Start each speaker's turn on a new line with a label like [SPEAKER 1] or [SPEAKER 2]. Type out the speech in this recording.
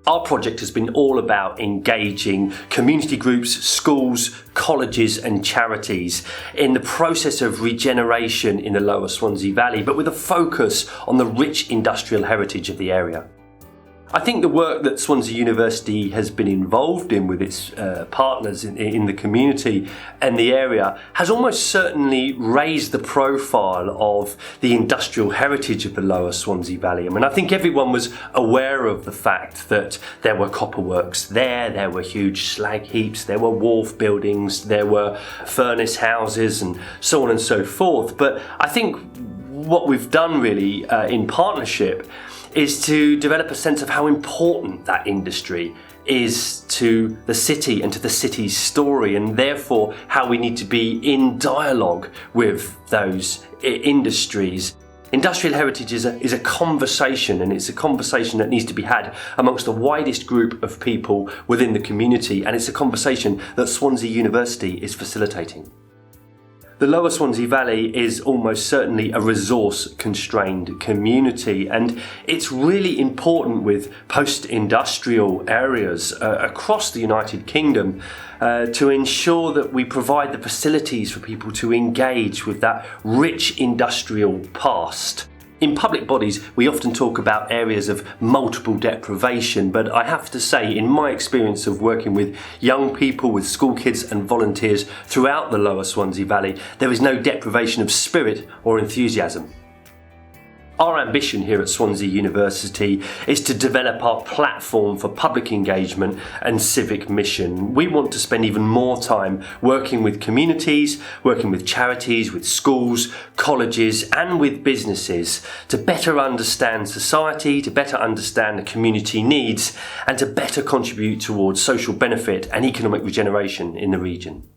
[SPEAKER 1] Our project has been all about engaging community groups, schools, colleges and charities in the process of regeneration in the Lower Swansea Valley, but with a focus on the rich industrial heritage of the area. I think the work that Swansea University has been involved in with its partners in the community and the area has almost certainly raised the profile of the industrial heritage of the Lower Swansea Valley. I mean, I think everyone was aware of the fact that there were copper works there were huge slag heaps, there were wharf buildings, there were furnace houses and so on and so forth. But I think what we've done really in partnership is to develop a sense of how important that industry is to the city and to the city's story, and therefore how we need to be in dialogue with those industries. Industrial heritage is a conversation, and it's a conversation that needs to be had amongst the widest group of people within the community, and it's a conversation that Swansea University is facilitating. The Lower Swansea Valley is almost certainly a resource-constrained community, and it's really important with post-industrial areas across the United Kingdom to ensure that we provide the facilities for people to engage with that rich industrial past. In public bodies, we often talk about areas of multiple deprivation, but I have to say, in my experience of working with young people, with school kids and volunteers throughout the Lower Swansea Valley, there is no deprivation of spirit or enthusiasm. Our ambition here at Swansea University is to develop our platform for public engagement and civic mission. We want to spend even more time working with communities, working with charities, with schools, colleges and with businesses to better understand society, to better understand the community needs and to better contribute towards social benefit and economic regeneration in the region.